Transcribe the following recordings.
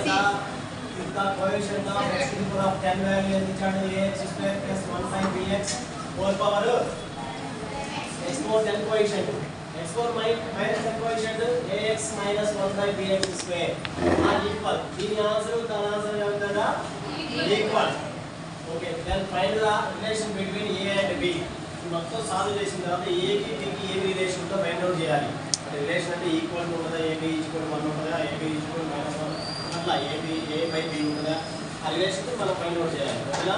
if the coefficient of x to the power of 10 value is equal to ax square plus 1 bx whole power x4 10 coefficient x4 minus 10 coefficient ax minus 1 bx square are equal. దీని answer దాని answer ఏమవుతుందా equal. Okay then find the relation between a and b. మొత్తం solve చేసిన తర్వాత a కి b కి ఏ relation ఉందో ఫైండ్ అవుట్ చేయాలి. అంటే రిలేషన్ అంటే ఈక్వల్ ఉంటుందా ab ఈక్వల్ 1 ఉంటుందా ab ఈక్వల్ -1 అట్లా ab a బై b ఉంటుందా ఆ రిలేషన్ మనం ఫైండ్ అవుట్ చేయాలి. ఓకేనా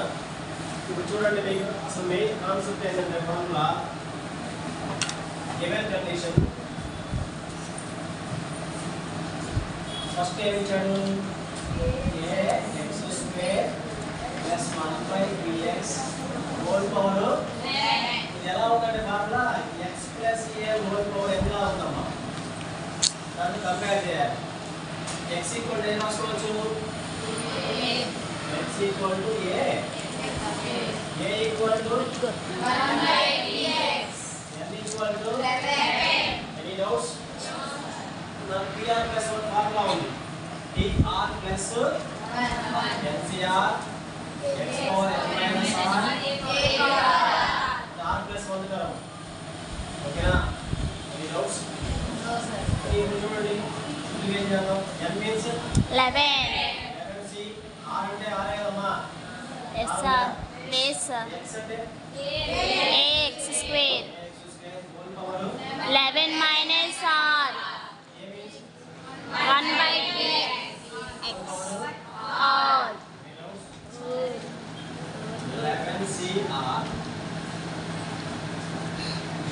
ఇప్పుడు చూడండి మీకు అసలు మెయిన్ కాన్సెప్ట్ ఏంటంటే ఫార్ములా గివెన్ కండిషన్ ఫస్ట్ ఏం ఇచ్చాడు ax square plus 1/bx whole power ఇది ఎలా ఉందంటే formula x plus a whole power ఎలా ఉందమ్మా దాన్ని కంపేర్ చేయాలి. x ఈక్వల్ టు ఏం రాసుకోవచ్చు x equal to a equal to 1/bx n equal to 11. Any doubts? నా pr ప్లస్ 1 ఫార్ములా ఉంది pr plus ncr x power n minus r plus 1 కరం. ఓకేనా? Any doubts? No sir. ఇది చూడండి ఇది ఏం చేద్దాం n మీన్స్ 11 11c r అంటే r ఏదమ్మా yes sir please sir x అంటే ax square whole power 11 minus r a means 1/bx all 11cr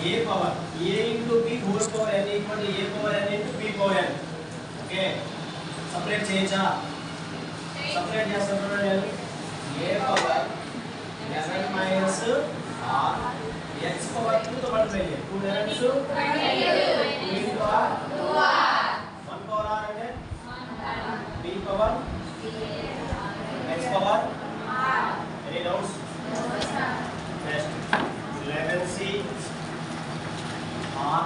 a power a into b whole power n equal to a power n into b power n. Okay separate చేయొచ్చా? Separate చేస్తాను చూడండి. a power 11 minus r x power 2 తో multiply చేయండి. 2 11s 2 into r 2r 1 power r అంటే b power x power r. Any doubts? Next 11c r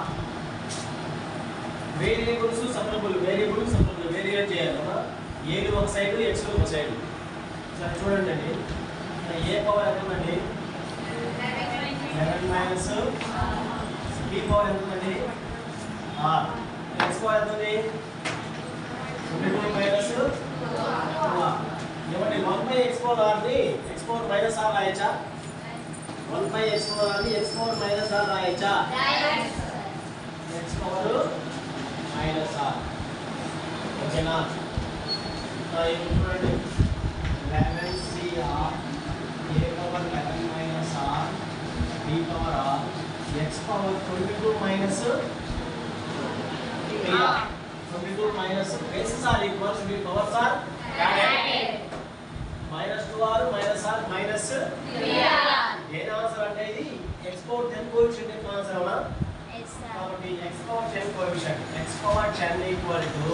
variables separable variate చేయాలమ్మా. a ని ఒక side x ని ఒక సైడ్. సరే చూడండి అండి a పవర్ ఎంత ఉందండి 11 మైనస్ b పవర్ ఎంత ఉందండి r x పవర్ ఎంత ఉంది 22 మైనస్ 2r. ఏమండి 1/x పవర్ r ని x power minus r రాయొచ్చా? 1/x power r ని x power minus r రాయొచ్చా? x power minus r. ఓకేనా? ఇప్పుడు చూడండి 11cr a power 11 minus r b power r x power 22 minus 3r 22 minus bases are equals the powers are added minus 2r minus r minus 3r. ఏది answer అంటే ఇది x power 10 coefficient యొక్క answer అవునా? yes sir కాబట్టి x power 10 coefficient x power 10 equal to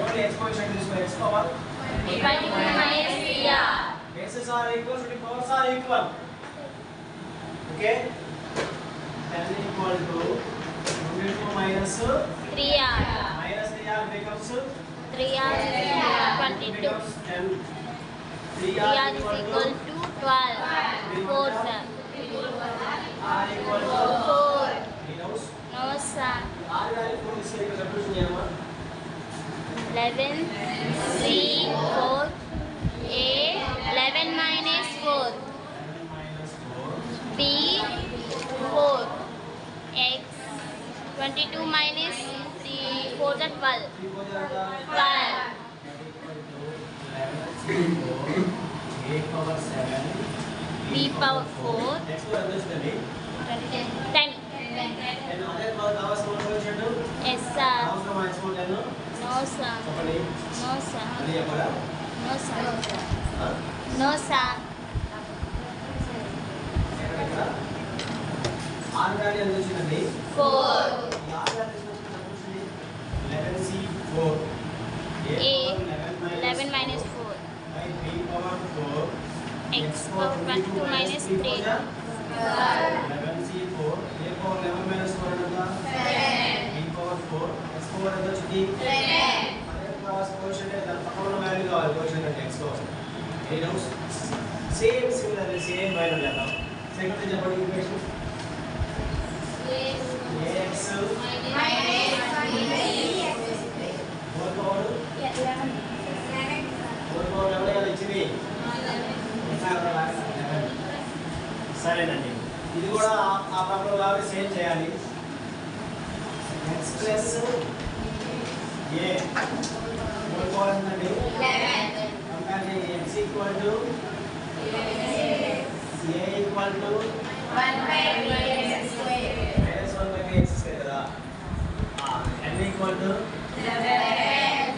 only x coefficient తీసుకో x power 22 minus 3r bases are equal to the powers are equal. Okay 10 equal to 22 minus 3r minus 3r becomes 3r 22 becomes 10 3r is equal to 12 4 sir r equal to 4 3 notes no sir r value 4 is equal to substitution చేయమా 11 c 4 a 11 minus 4 11 minus 4 b 4 x 22 minus 3 4 is 12 3 4 ఎంత 12 11 a power 7 b power 4 next one understand 10 and అదే కావాల్సిన coefficient yes sir అవసరం maximum 10 no sir చెప్పండి no sir అది చెప్పరా no sir no sir r value ఎంత వచ్చిందండి 4 ఈ r వాల్యూ ఎంత వచ్చింది 11c 4 a 11 minus 4 by b power 4 x power 22 minus 3 11c 4 a power 11 minus 4 ఎంత 7 b power 4 x power ఎంత వచ్చింది 11 అదే క్లాస్ కోఎఫిషియంట్ దాని పక్కన ఉన్న వాల్యూ కనుక్కోవాలి క్వశ్చన్ అంటే x4 any doubts same similarly same y లో చేద్దాం సెకండ్ చెప్పండి ఈక్వేషన్ ax ఇచ్చింది సరేనండి ఇది కూడా ఆ ప్రాబ్లం కాబట్టి సేమ్ చేయాలి x plus a whole power అండి 11 కంపేర్ చేయండి x equal to a equal to 1/x square minus 1/x square కదా n equal to 11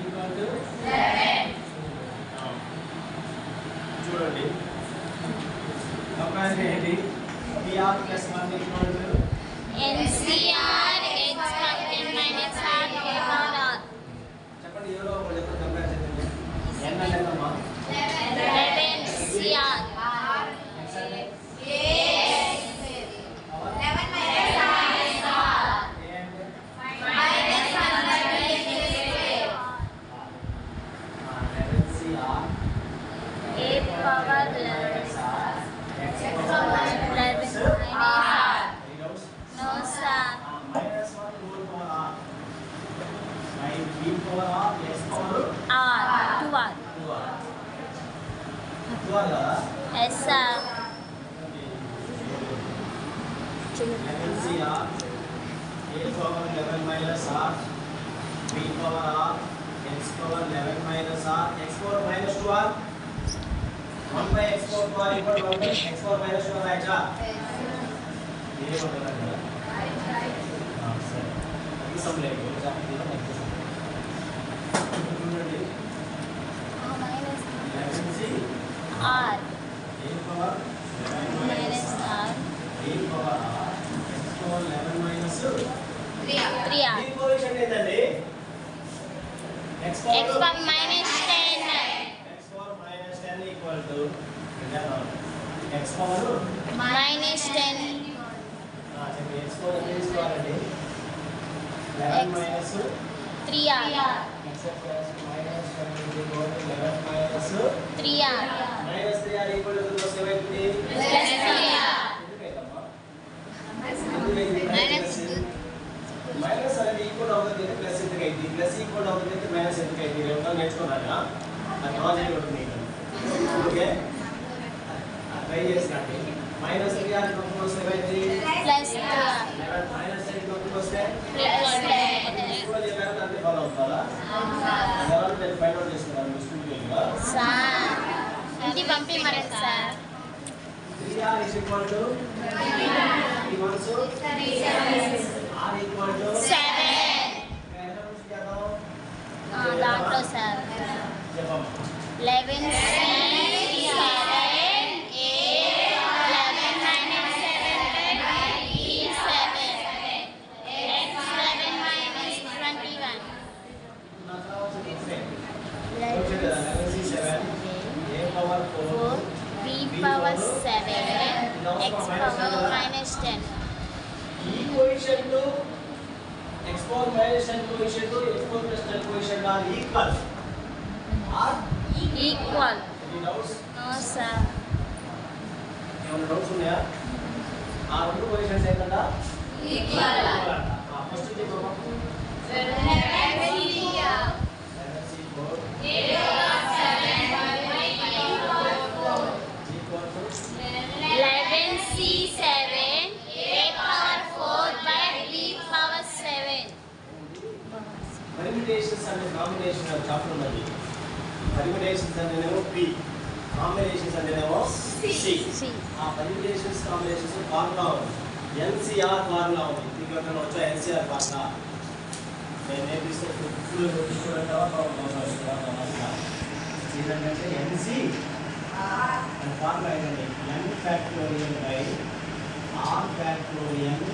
equal to 11 చూడండి కంపేర్ చేయండి pr plus 1 equal to NCR x plus n minus r power r. చెప్పండి ఎవరో ఒకరు చెప్పండి compare చేయండి n అంటే ఎంతమ్మా 11 CR x అంటే a 11 minus r a అంటే minus 1/x square 11cr a power 11 x power 11 minus r. No sir. minus 1 whole power r by b power r x power R 2r. 2r కదా Yes sir. 11cr a power 11 minus r b power r x power 11 minus r x power minus 2r 1 by x power 2r equal to 1 by x power minus 2r రాయచ్చా ये मतलब है हां sir ये सब ले लो जाके दिया ना एक Minus 11c r a power 11 minus r a power r x power 11 minus 3r. ఈ కోఎఫిషియంట్ ఏంటండి x X power power minus 10. x power minus 10 equal to x power Minus 10. చెప్పండి x power ఎంత తీసుకోవాలండి 11 minus 3r. x plus minus 10 equal to 11 minus 3r. minus 3r equal to plus 70 Plus 3r. Minus అనేది equal అవుతుంది plus ఎందుకు అయింది plus equal అవుతుంది minus ఎందుకు అయింది రెండు నేర్చుకున్నారా అది లాజిక్ ఉంటుంది ఓకే ట్రై చేసినట్టు మైనస్ 3r కప్పుడు వస్తే ఏమైంది Plus 3r. మైనస్ 10 కప్పుడు వస్తే Plus 10. కూడా చెప్పారు దాన్ని ఫాలో అవుతారా ఎవరు నేను ఫైండ్ అవుట్ చేసుకున్నాను మీ స్టూడియోగా Sir. ఇంటి పంపిమరే sir. 3r is equal to 3 ones r equal to 7. దాంట్లో సార్ చెప్పమ్మా 11 C 7 A 11 minus 7 B 7 X 11 minus 21. a power 4 B power 7 X power minus 10. ఈ coefficient x power minus 10 coefficient x power plus 10 coefficient are equal Equal. Any doubts No sir. ఏమైనా డౌట్స్ ఉన్నాయా ఆ రెండు coefficients ఏంటంట Equal. First చెప్పమ్మా 11 C 7 A power 4 by B power 7. Permutations అనే combination chapter ఉన్నది పర్మిటేషన్స్ అనేనేమో p కాంబినేషన్స్ అనేనేమో c C. ఆ పర్మిటేషన్స్ కాంబినేషన్స్ ఫార్ములా ఉంది NCR ఫార్ములా ఉంది మీకు ఎక్కడ వచ్చా NCR ఫార్ములా నేను నేర్పిస్తే ఫుల్ చూడండి ఏంటంటే NC అండ్ ఫార్ములా ఏంటంటే n factorial by r factorial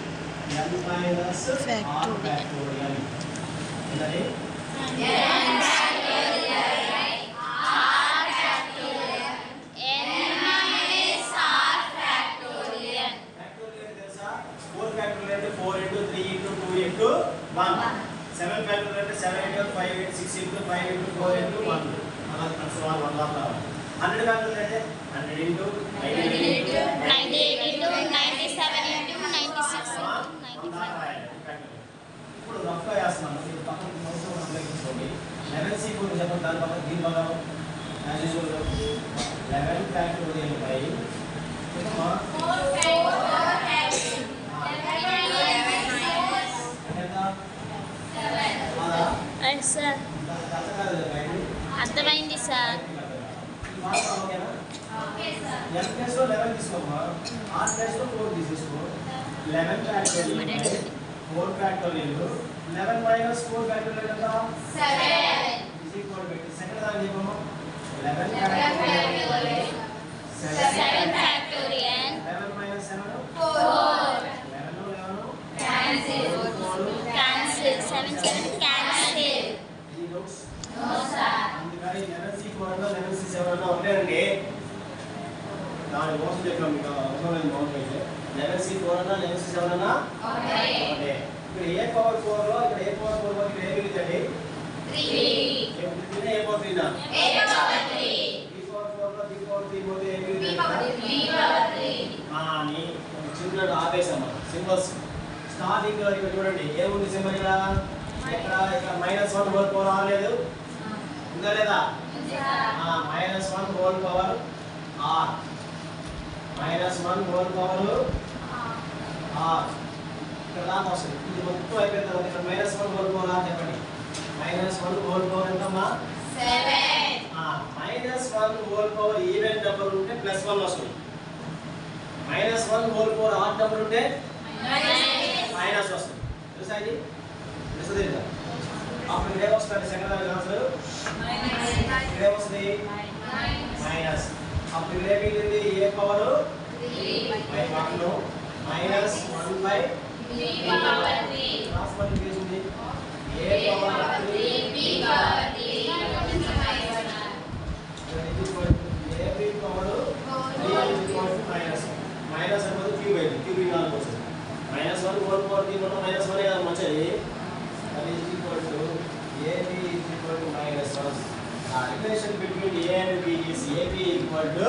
n minus r factorial ఏంటంటే Seven factorial 7 into 5 into 6 into 5 into 4 into 1. So 1 lock రావాలి 100 ఫ్యాక్టోరియల్ అంటే 100 into 98 into 98 into 97 into 96 into 95. ఇప్పుడు రఫ్ గా చేస్తున్నాను ఇది పక్కన మోసం అప్లైకించుకోండి 11c కూడా చెప్పండి దాని పక్కన దీని పక్కన as usual 11 factorial by 4 sir అర్థమైంది సార్ n ప్లస్ 11 తీసుకోమా r ప్లస్ 4 తీసుకో 11 ఫ్యాక్టోరియల్ 4 ఫ్యాక్టోరియల్ 11 మైనస్ 4 ఫ్యాక్టోరియల్ ఎంత 7 ఇస్ ఈక్వల్ టు సెకండ్ దాన్ని చెప్పమా 11 factorial 7 factorial 11 minus 7 4 11 cancel 7 7 cancel ఇది నోట్స్ no sir అందుకని 11c 4 11c 7 అన్న ఒకటేనండి దాని కోసం చెప్పాం మీకు అవసరం లేదు 11c 4 అన్న 11c 7 అన్న ఒకటే ఇక్కడ a పవర్ 4 లో ఇక్కడ a పవర్ 4 లో ఇక్కడ ఏ మిగిలిందండి 3 a పవర్ 3 నా a పవర్ 3 b పవర్ 4 లో b పవర్ 3 పోతే ఏ మిగిలింది b పవర్ 3 అని చిన్న ఆపేసాము సింబల్స్ స్టార్టింగ్ ఇక్కడ చూడండి ఏముంది సింబల్ ఇక్కడ -1 హోల్ పవర్ రాలేదు ఉందా లేదా -1 whole power r -1 whole power r ఇక్కడ దాకా వస్తుంది ఇది మొత్తం అయిపోయిన తర్వాత ఇక్కడ -1 హోల్ పవర్ r చెప్పండి -1 హోల్ పవర్ ఎంతమ్మా 7 -1 హోల్ పవర్ ఈవెన్ నెంబర్ ఉంటే +1 వస్తుంది -1 హోల్ పవర్ ఆడ్ నెంబర్ ఉంటే మైనస్ వస్తుంది తెలుసా ఇది తెలుసా అప్పుడు ఇదే వస్తుంది సెకండ్ దానికి ఆన్సర్ ఇదే వస్తుంది మైనస్ అప్పుడు ఇదే మిగిలింది A power 3 by 1 minus 1 by b power 3 cross multiplication ఉంది A power 3 b power 3 A power 3 minus minus అంటే క్యూబ్ అయితే క్యూబింగ్ నాలుగు వస్తుంది -1 హోల్ పవర్ 3 మొత్తం -1 కదా మంచిది that is equal to AB is equal to -1 relation between A and B is AB equal to